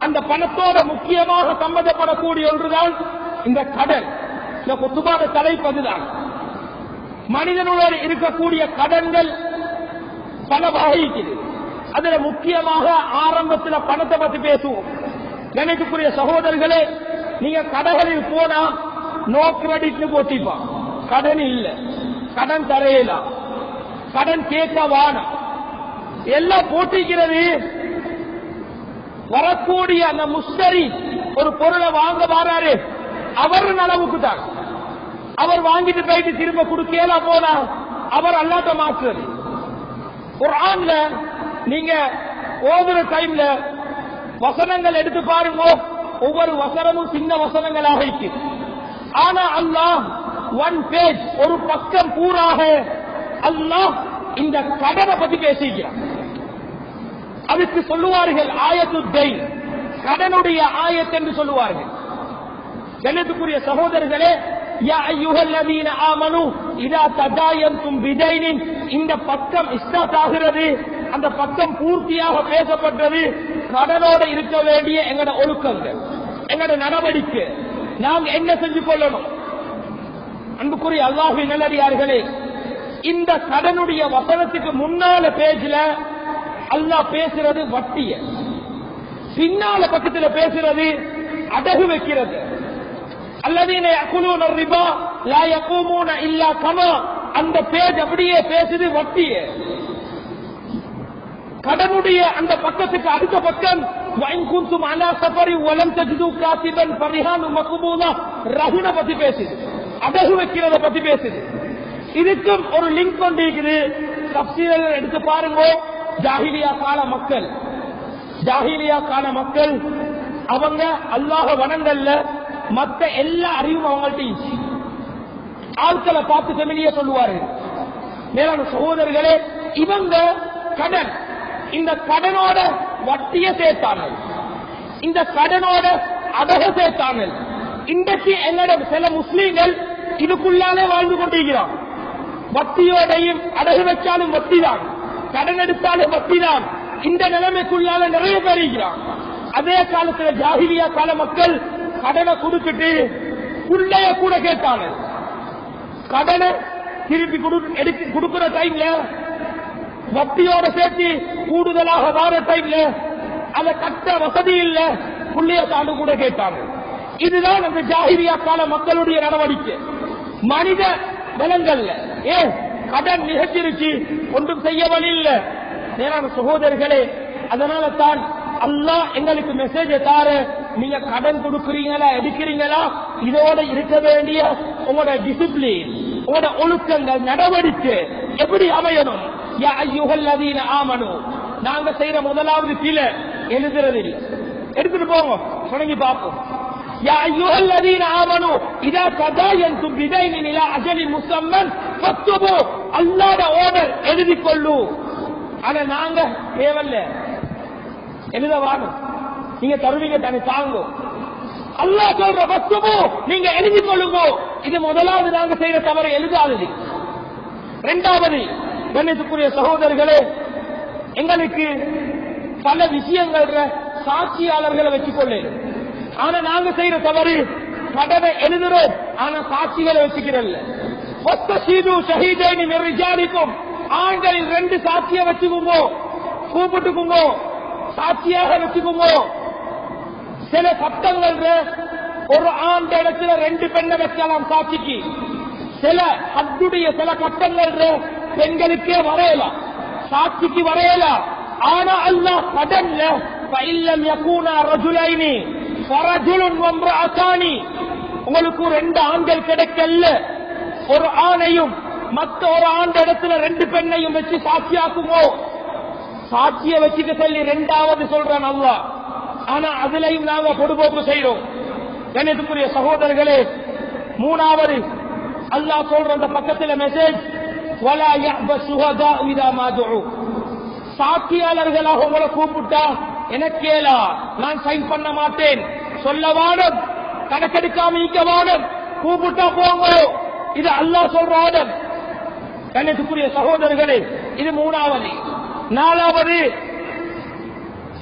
அந்த பணத்தோட முக்கியமாக சம்பந்தப்படக்கூடிய ஒன்றுதான் இந்த கடன். இந்த குத்துபான தலைப்பதுதான். மனிதனோடு இருக்கக்கூடிய கடன்கள் பல வகைக்குது. அதுல முக்கியமாக ஆரம்பத்தில் பணத்தை பத்தி பேசுவோம். நினைக்கக்கூடிய சகோதரர்களே, நீங்க கடைகளில் போனா நோ கிரெடிட்னு போட்டிப்பான். கடன் இல்ல, கடன் தரையலாம், கடன் கேட்க வானம் எல்லாம் போட்டிக்கிறது. வரக்கூடிய அந்த முஸ்தரி ஒரு பொருளை வாங்க வராரு, அவர் அளவுக்கு தான். அவர் வாங்கிட்டு போயிட்டு திரும்ப கொடுக்கல போனா அவர் அல்லாட்ட மாற்றுறது. ஒரு ஆண்ல நீங்க ஓதுற டைம்ல வசனங்கள் எடுத்து பாருங்க, ஒவ்வொரு வசனமும் சின்ன வசனங்களாக இருக்கு. ஆனா அல்லாஹ் ஒன் பேஜ், ஒரு பக்கம் பூராக அல்லாஹ் இந்த கடனை பத்தி பேசிக்கிறான். அதுக்கு சொல்லுவார்கள் ஆயத்து தைன், கடனுடைய ஆயத் என்று சொல்லுவார்கள். கண்ணியத்துக்குரிய சகோதரர்களே, யா அய்யுஹல்லதீன ஆமனூ இதா ததாயன்தும் பிதைனின், இந்த பக்கம் இஸ்டார்ட் ஆகிறது, அந்த பக்கம் பூர்த்தியாக பேசப்பட்டது. கடனோடு இருக்க வேண்டிய எங்கட ஒழுக்கங்கள், எங்கட நடவடிக்கை, நாங்க என்ன செஞ்சு கொள்ளணும். அன்புக்குரிய அல்லாஹ்வின் நல்லடியார்களே, இந்த கடனுடைய வசனத்துக்கு முன்னால பேஜ்ல அல்லாஹ் பேசுறது வட்டிய, பின்னால பக்கத்தில் பேசுறது அடகு வைக்கிறது. அல்லதீன யகுலூன ரிபா லா யகூமூன இல்லா கமா, அந்த பேஜ் அப்படியே பேசுது வட்டிய. கடனுடைய அந்த பக்கத்துக்கு அடுத்த பக்கம் வஇன் குன்தும் அலா சஃபரி வலம் தஜிது காத்திபன் ஃபரிஹானு மக்பூலா, ரஹுன பத்தி பேசுது, அடகு வைக்கிறத பத்தி பேசுது. இதுக்கும் ஒரு லிங்க் கொண்டு இருக்குது. தஃசீர் எடுத்து பாருங்க. ஜாஹிலியா கால மக்கள், ஜாஹிலியா கால மக்கள் அவங்க அல்லாஹ் வணங்கல்ல, மத்த எல்லா அறிவும் அவங்கள்ட்ட ஆட்களை பார்த்து ஃபெமிலியா சொல்லுவார்கள். மேலான சகோதரர்களே, இவங்க கடன், இந்த கடனோட வட்டிய சேர்த்தார்கள், இந்த கடனோட அடக சேர்த்தார்கள். இன்றைக்கு எங்களோட சில முஸ்லீம்கள் இதுக்குள்ளாலே வாழ்ந்து கொண்டிருக்கிறான். வட்டியோடையும் அடகு வச்சாலும் வட்டி தான், கடன் எடுத்தாலும் வட்டி தான். இந்த நிலைமைக்குள்ளால நிறைய பேர் இருக்கிறான். அதே காலத்துல ஜாஹிலியா கால மக்கள் கடனை கொடுத்துட்டு புள்ளைய கூட கேட்டாங்க. கடனை திருப்பி கொடுக்கிற டைம்ல வட்டியோட சேர்த்து கூடுதலாக வார டைம்ல அதை கட்ட வசதி இல்ல, புள்ளைய தாண்டு கூட கேட்டாங்க. இதுதான் அந்த ஜாஹிலியா கால மக்களுடைய நடவடிக்கை. மனித பலங்கள்ல ஏன் கடன் நிகழ்ச்சிருச்சு, ஒன்றும் செய்ய வழி இல்ல. நேரான சகோதரர்களே, அதனால தான் அல்லாஹ் எங்களுக்கு மெசேஜ் தார, நீங்க கடன் கொடுக்கிறீங்களா எடுக்கிறீங்களா, இதோட இருக்க வேண்டிய உங்களோட டிசிப்ளின், உங்களோட ஒழுக்கங்கள், நடவடிக்கை எப்படி அமையணும். யா அய்யுஹல்லதீன ஆமனூ, நாங்க செய்யற முதலாவது பிழை எழுதுறது இல்லை. எடுத்துட்டு போங்க, தொடங்கி பார்ப்போம். யா அய்யுஹல்லதீன ஆமனூ இதா ததாயன்தும் பிதைனின் இலா அஜலின் முஸம்மன் ஃபக்துபு, அல்லாஹ்வுடைய ஆர்டர் எழுதிக் கொள்ளு. ஆனா நாங்க தேவல்ல எழுத வாணும், நீங்க தருவீங்க தானே தாங்க. அல்லாஹ் சொல்ற ஃபக்துபு, நீங்க எழுதிக் கொள்ளுங்க. இது முதலாவது நாங்க செய்யற தவறு, எழுதாதது. இரண்டாவது, கண்ணியத்துக்குரிய சகோதரர்களே, எங்களுக்கு பல விஷயங்கள் சாட்சியாளர்களை வச்சுக்கொள்ள. ஆனா நாங்க செய்யற தவறு, கடனை எழுதுறோம் ஆனா சாட்சிகளை வச்சுக்கிறல்ல. ஆண்களில் 2 சாட்சிய வச்சுக்கோங்க, கூப்பிட்டுக்குங்க, சாட்சியாக வச்சுக்கோங்க. சில சட்டங்கள் ஒரு ஆண் இடத்துல 2 பெண்ணை வைக்கலாம் சாட்சிக்கு. சில அத்துடைய சில சட்டங்கள் பெண்களுக்கே வரையலாம், சாட்சிக்கு வரையலாம். ஆனா அல்லாஹ் கடன்ல ஃபஇல்லம் யகூனா ரஜுலைனி ஃபரஜுலுன் வம்ரஅதானி, உங்களுக்கு 2 ஆண்கள் கிடைக்கல, ஒரு ஆணையும் மற்ற ஒரு ஆண்டு இடத்துல 2 பெண்ணையும் வச்சு சாட்சியாக்குமோ, சாட்சிய வச்சுக்க சொல்லி 2வது சொல்றான் அல்லாஹ். ஆனா அதுலயும் நாங்க பொடுபோக்கு செய்யறோம். கண்ணியத்துக்குரிய சகோதரர்களே, 3வது அல்லாஹ் சொல்ற அந்த பக்கத்துல மெசேஜ், வலா யஹ்ப ஷுஹதா இதா மா துஉ, சாட்சியாளர்களாக உங்களை கூப்பிட்டா எனக்கேலா, நான் சைன் பண்ண மாட்டேன், சொல்ல வாடும், கணக்கெடுக்காம இங்க வாடும், கூப்பிட்டா போங்க. இது அல்லாஹ் சொல்ற ஆர்டர். கண்ணியத்துக்குரிய சகோதரர்களே, இது 3வது. 4வது,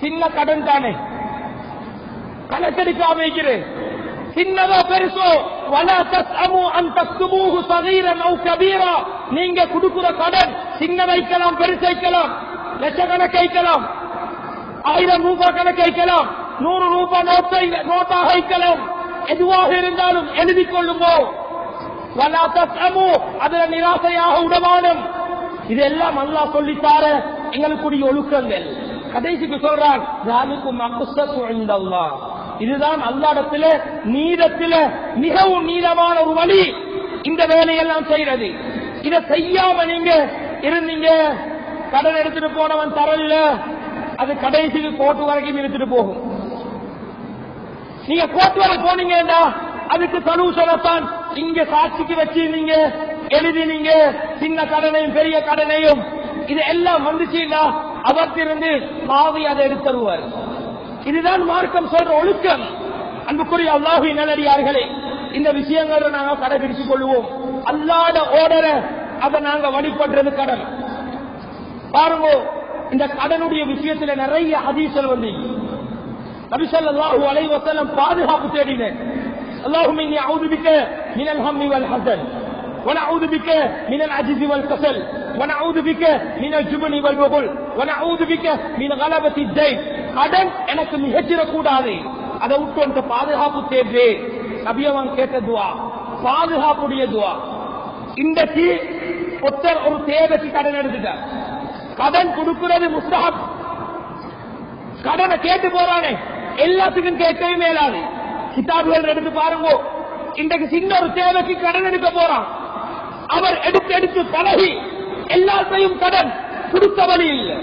சின்ன கடன் தானே, கணக்கெடுக்காம வைக்கிறேன். சின்னதோ பெருசோ வலா தஸ்அமு அன் தக்துபூஹு ஸகீரன் அவ் கபீரா. நீங்க கொடுக்கிற கடன் சின்ன வைக்கலாம், பெருசு வைக்கலாம், லட்சக்கணக்கு வைக்கலாம், 1000 ரூபாய் கணக்கு வைக்கலாம், 100 ரூபாய் நோட்டாக வைக்கலாம். எதுவாக இருந்தாலும் எழுதிக் கொள்ளுமோ. வலா தஸ்அமு, அதுல நிராசையாக உடமானம். இதெல்லாம் அல்லாஹ் சொல்லித்தார எங்களுக்குரிய ஒழுக்கங்கள். கடைசிக்கு சொல்றான், இதுதான் அல்லாஹ்விடத்தில நீதத்தில மிகவும் நீதமான ஒரு வழி. இந்த வேலையெல்லாம் செய்யறது. இதை செய்யாம நீங்க இருந்தீங்க, கடன் எடுத்துட்டு போனவன் தரல, அது கடைசிக்கு கோர்ட்டு வரைக்கும் எடுத்துட்டு போகும். நீங்க கோர்ட்டு வரை போனீங்கன்னா அதுக்கு சொல்யூஷன் இங்க சாட்சிக்கு வச்சு நீங்க எழுதினீங்க, சின்ன கடனையும் பெரிய கடனையும். இது எல்லாம் வந்துச்சுன்னா அவற்றிலிருந்து பாவி அதை எடுத்துருவார். இதுதான் மார்க்கம் சொல்ற ஒழுக்கம். அன்புக்குரிய அல்லாஹ்வின் நல்லடியார்களே, இந்த விஷயங்களை நாங்கள் கடைபிடித்துக் கொள்வோம். அல்லாத ஓடரை அதை நாங்க வழிபடுறது கடன். பாருங்க, இந்த கடனுடைய விஷயத்துல நிறைய ஹதீஸ்கள் வந்து நபி ஸல்லல்லாஹு அலைஹி வஸல்லம் பாதுகாப்பு தேடினேன். அல்லாஹும்ம இன்னி அஊது பிக மினல் ஹம்மி வல் ஹஸன் ونعوذ بك من العجز والكسل ونعوذ بك من الجبن والبخل ونعوذ بك من غلبة الدين. கடன் எனக்கு மிகச்சிற கூடாது, அதை விட்டு பாதுகாப்பு தேவை. நபியவன் கேட்ட துவா, பாதுகாப்புடைய துவா. இன்றைக்கு ஒருத்தர் ஒரு தேவைக்கு கடன் எடுத்துட்டார். கடன் கொடுக்கிறது முஸ்தஹப். கடனை கேட்டு போறானே, எல்லாத்துக்கும் கேட்கவே மேலாது. கிதாபுகள் எடுத்து பாருங்க. இன்றைக்கு சின்ன ஒரு தேவைக்கு கடன் எடுக்க போறான். அவர் எடுத்து எடுத்து பழகி எல்லாத்தையும் கடன் கொடுத்த வழி இல்லை.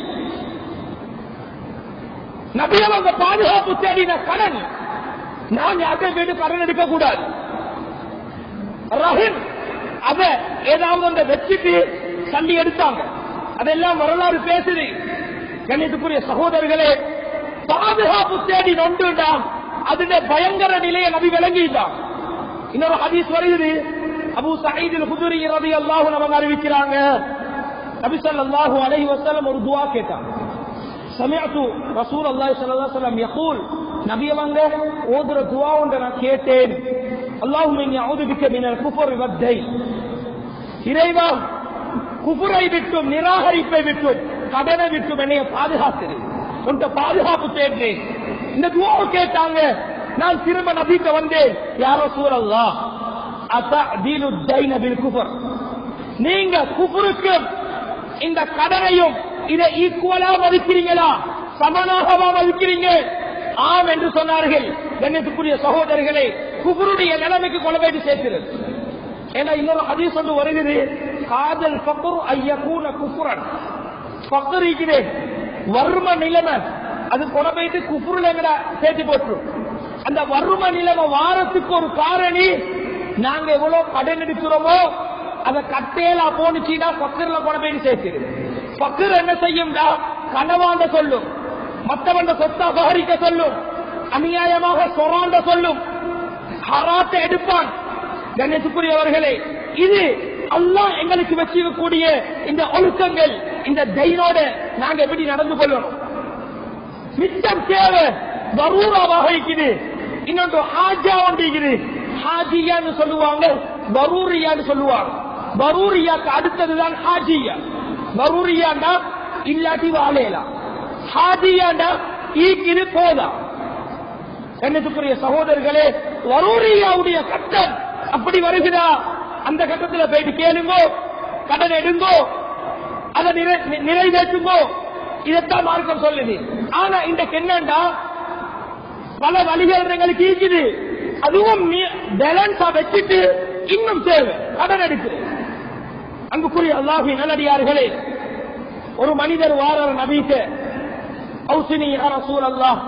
நபியவங்க பாதுகாப்பு தேடின கடன். நான் யார்கிட்ட போயிட்டு கடன் எடுக்க கூடாது. ரஹீம் அத ஏதாவது அந்த வச்சுட்டு தள்ளி எடுத்தாங்க. அதெல்லாம் வரலாறு பேசுது. கண்ணியத்துக்குரிய சகோதரர்களே, பாதுகாப்பு தேடி நொண்டுண்டா அதுல பயங்கர நிலையை நபி விளங்கிட்டான். இன்னொரு ஹதீஸ் வருகிறது, அபூ சயீத் அல்-குத்ரி ரலியல்லாஹு அன்ஹு அவங்க அறிவிக்கிறாங்க, நபி ஸல்லல்லாஹு அலைஹி வஸல்லம் ஒரு துஆ கேட்டாங்க. சமிஅது ரசூலுல்லாஹி ஸல்லல்லாஹு அலைஹி வஸல்லம் யகூல், நபி அவங்க ஓதுற துஆ ஒன்றை நான் கேட்டேன். அல்லாஹும்ம இன்னி அஊது பிக மினல் குஃப்ரி வத்-தைன். இறைவா, குஃப்ரை விட்டும் நிராகரிப்பை விட்டும் கடனை விட்டும் என்னைய பாதுகாத்து, உன்ட பாதுகாப்பு தேடுறேன். இந்த துஆவை கேட்டாங்க. நான் திரும்ப நபிக்கு வந்தேன், யா ரசூலல்லாஹ் அத்தஅதீலு தைன பில் குஃப்ர். நீங்க குஃப்ருக்கு இந்த கடனையும் இதை ஈக்குவலா மதிக்கிறீங்களா, சமனாகவா மதிக்கிறீங்க? ஆம் என்று சொன்னார்கள். கண்ணியத்துக்குரிய சகோதரர்களே, குஃப்ருடைய நிலைமைக்கு கொண்டு போய் சேர்க்கிறது. ஏன்னா இன்னொரு ஹதீஸ் ஒன்று வருகிறது, காதல் ஃபக்ர் ஐயகூன குஃப்ரன். ஃபக்ர் இருக்குது வறுமை நிலைமை, அது கொண்டு போயிட்டு குஃப்ருல எங்கட சேர்த்து போட்டுரும். அந்த வறுமை நிலைமை வாரத்துக்கு ஒரு காரணி நாங்க எவ்வளவு கடன் எடுக்கிறோமோ அதை கட்டேலா போனுச்சுன்னா பக்கர்ல கொண்டு போய் சேர்த்து. பக்கர் என்ன செய்யும்டா, கனவாண்ட சொல்லும், மற்றவண்ட சொத்தை அபகரிக்க சொல்லும், அநியாயமாக சொராண்ட சொல்லும், ஹராத்தை எடுப்பான். கண்ணியத்துக்குரியவர்களே, இது அல்லாஹ் எங்களுக்கு வச்சிருக்கக்கூடிய இந்த ஒழுக்கங்கள். இந்த தைனோட நாங்க எப்படி நடந்து கொள்ளணும்? மிச்சம் தேவை வரூராவாக இருக்குது. இன்னொன்று ஹாஜா ஒன்றுகிறது. ஹாஜியான்னு சொல்லுவாங்க, வரூரியான்னு சொல்லுவாங்க. வரூரியாக்கு அடுத்ததுதான் ஹாஜியா. வரூரியாண்டா இல்லாட்டி வாழையலாம், ஹாஜியாண்டா ஈக்கிது போதா. என்னத்துக்குரிய சகோதரர்களே, வரூரியாவுடைய கட்டம் அப்படி வருகிறா. அந்த கட்டத்தில் போயிட்டு கேளுங்கோ, கடன் எடுங்கோ, அதை நிறைவேற்றுங்கோ. இதைத்தான் மார்க்கம் சொல்லுது. ஆனா இன்றைக்கு என்னண்டா, பல வழிகள் எங்களுக்கு இருக்குது. அதுவும் பேலன்ஸா வச்சுட்டு இன்னும் தேவை கடன் எடுக்குது. அன்புக்குரிய அல்லாஹ்வின் நல்லடியார்களே, ஒரு மனிதர் வாரார் நபிக்கு, அவுசினி யா ரசூலல்லாஹ்,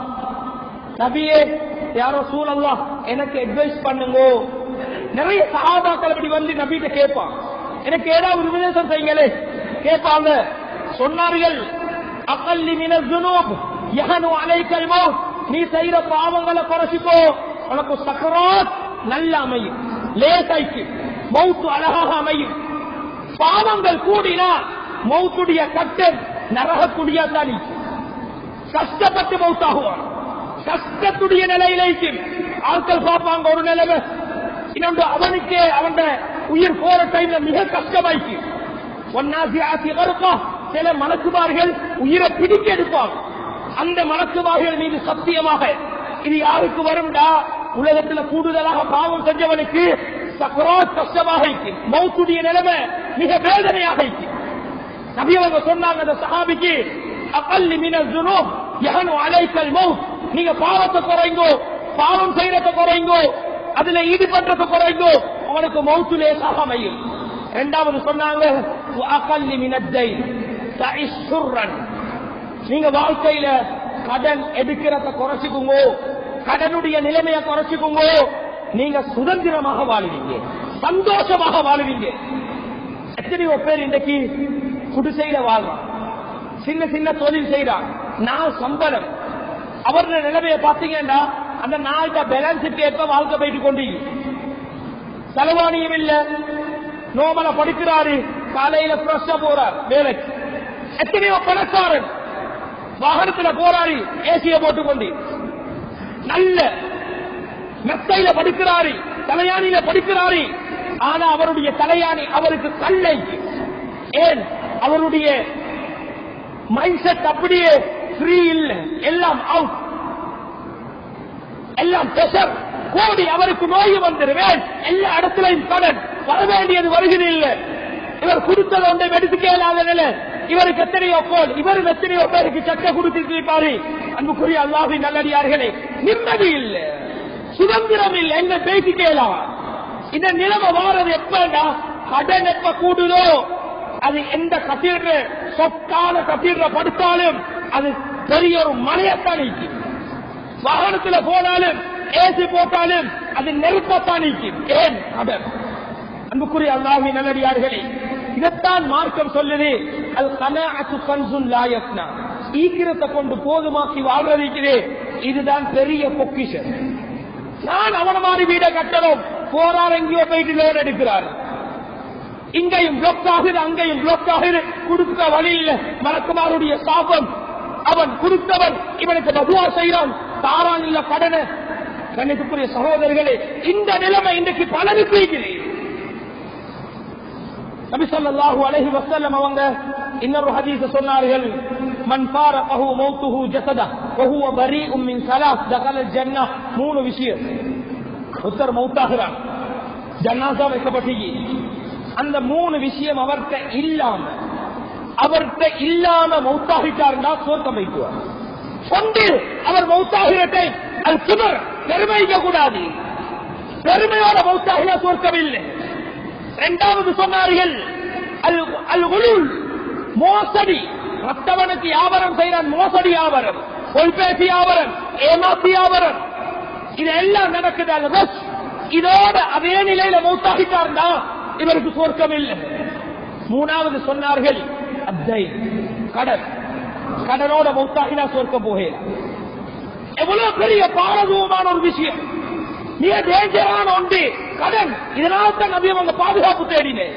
நபியே யா ரசூலல்லாஹ் எனக்கு அட்வைஸ் பண்ணுங்க. நிறைய சஹாபாக்கள் அப்படி வந்து நபிட்ட கேட்பான், எனக்கு ஏதாவது உபதேசம் செய்யுங்களே கேட்பாங்க. சொன்னார்கள், அகல்லி மினல் ஸுனூப் யஹனு அலைக்கல் மௌத். நீ செய்யற பாவங்களை குறைச்சிக்கோ, உனக்கு சக்கராத் நல்ல அமையும், லேசாய்க்கு மௌத்து அழகாக அமையும். பாவங்கள் கூடினா மௌத்துடைய கட்டம் நரகக்கூடிய தனி, கஷ்டப்பட்டு மௌத்தாகுவான். கஷ்டத்துடைய நிலையிலேக்கு ஆட்கள் பார்ப்பாங்க ஒரு நிலைமை, இன்னொன்று அவனுக்கே அவன் உயிர் போற டைம்ல மிக கஷ்டமாய்க்கு. ஒன்னாசி கருப்பா சில மலக்குமார்கள் உயிரை பிடிக்க எடுப்பாங்க. அந்த மலக்குமார்கள் மீது சத்தியமாக இது யாருக்கு வரும்டா, உலகத்துல கூடுதலாக பாவம் செஞ்சவனுக்கு சக்கராத் கஷ்டமாக இருக்கு, மௌத்துடைய நிலைமை மிக வேதனையாக இருக்கு. நபி அவங்க சொன்னாங்க அந்த சஹாபிக்கு, அகல்லி மினல் ஸுனூப் யஹனு அலைக்கல் மௌத், நீங்க பாவத்தை குறைங்கோ, பாவம் செய்யறத குறைங்கோ, அதுல ஈடுபடுறத குறைங்கோ, அவனுக்கு மௌத்து லேசாக அமையும். இரண்டாவது சொன்னாங்க அகல்லி மினத் தைன் தஇஷ் ஷுர்ரன், நீங்க வாழ்க்கையில கடன் எடுக்கிறத குறைச்சுக்குங்க, கடனுடைய நிலைமையை குறைச்சுக்குங்க, நீங்க சுதந்திரமாக வாழுவீங்க, சந்தோஷமாக வாழுவீங்க. எத்தனையோ பேர் இன்றைக்கு குடிசையில வாழ்றான், சின்ன சின்ன தொழில் செய்யறான், நான் சம்பளம். அவருடைய நிலைமையை பார்த்தீங்கன்னா அந்த நாள்கிட்ட பேலன்ஸுக்கு ஏற்ப வாழ்க்கை போயிட்டு கொண்டு செலவாணியும் இல்ல, நோமல படிக்கிறாரு, காலையில ஃப்ரெஷ்ஷா போறார் வேலைக்கு. எத்தனையோ பணக்காரன் வாகனத்துல போறாரு, ஏசிய போட்டுக்கொண்டு நல்ல மெத்தையில படிக்கிறாரு, தலையாணியில படிக்கிறாரு. ஆனா அவருடைய தலையாணி அவருக்கு கல்லை. ஏன்? அவருடைய மைண்ட் செட் அப்படியே ஃப்ரீ இல்ல, எல்லாம் அவுட், எல்லாம் பிரஷர் கோடி. அவருக்கு நோய் வந்துருவேன், எல்லா இடத்திலையும் கடன், வர வேண்டியது வருகிறது இல்லை. இவர் கொடுத்தது ஒன்றை எடுத்துக்கலாத நிலை. இவருக்கு எத்தனையோ கோல், இவர் எத்தனையோ பேருக்கு சட்டை கொடுத்துட்டு இருப்பாரு. அன்புக்குரிய அல்லாஹ்வின் நல்லடியார்களே, நிம்மதி இல்லை, சுதந்திரம் இல்லை, என்ன பேசிக்கலாம். இந்த நிலைமை வாரது எப்படா, கடன் எப்ப கூடுதோ அது எந்த கட்டிட சொத்தான கட்டிட படுத்தாலும் அது பெரிய ஒரு மலையத்தான் நீக்கி, வாகனத்தில் போனாலும் ஏசி போட்டாலும் அது நெருப்பத்தான் நீக்கி. ஏன்? கடன். அன்புக்குரிய அல்லாஹ்வின் நல்லடியார்களே, இதைத்தான் மார்க்கம் சொல்லுது, அல் கனாஅத்து கன்சுன் லா யஃப்னா, ஈக்கிரத்தை கொண்டு போதுமாக்கி வாழ்றதுக்குது, இதுதான் பெரிய பொக்கிஷம். நான் அவன மாதிரி வீட கட்டணும், போறார் எங்கேயோ போயிட்டு லோன் எடுக்கிறார், இங்கேயும் பிளாக் ஆகுது, அங்கேயும் பிளாக் ஆகுது, கொடுக்க வழி இல்லை. மலக்குமாருடைய சாபம், அவன் கொடுத்தவன் இவனுக்கு பதுவா செய்யறான், தாரான் இல்ல கடனை. கண்ணியத்துக்குரிய சகோதரர்களே, இந்த நிலைமை இன்றைக்கு பலருக்கு இருக்குது. நபி ஸல்லல்லாஹு அலைஹி வஸல்லம் அவங்க இன்னொரு ஹதீஸ் சொன்னார்கள், மன் ஃபாரகஹு மௌத்துஹு ஜஸதஹு வ ஹுவ பரீஉம் மின் ஸலாஸ் தகலல் ஜன்னah. மூணு விஷயம். ஒருத்தர் மௌத்தாகிறான், ஜனாஸா வைக்கப்பட்டீங்க, அந்த மூணு விஷயம் அவர்கிட்ட இல்லாம மௌத்தாகிட்டாருன்னா சொர்க்கம் வைக்குவார். ஒன்று, அவர் மௌத்தாகிறதை அது கிபர், பெருமைக்க கூடாது, பெருமையோட மௌத்தாகினா சொர்க்கம் இல்லை. இரண்டாவது சொன்னார்கள் அல் குலூல், மோசடி, மற்றவனுக்கு வியாபாரம் செய்யறான், மோசடி வியாபாரம், பொய்பேசி வியாபாரம், ஏமாத்தி வியாபாரம், இதெல்லாம் நடக்குது. அது இதோட அதே நிலையில மௌத்தாகிட்டார்னா இவருக்கு சொர்க்கம் இல்லை. மூணாவது சொன்னார்கள் அத்தை, கடன், கடனோட மௌத்தாகினா சொர்க்கம் போகல. எவ்வளவு பெரிய பாரதூரமான ஒரு விஷயம், மிக டேஞ்சரான ஒன்று கடன். இதனால்தான் நபி அவங்க பாதுகாப்பு தேடினேன்.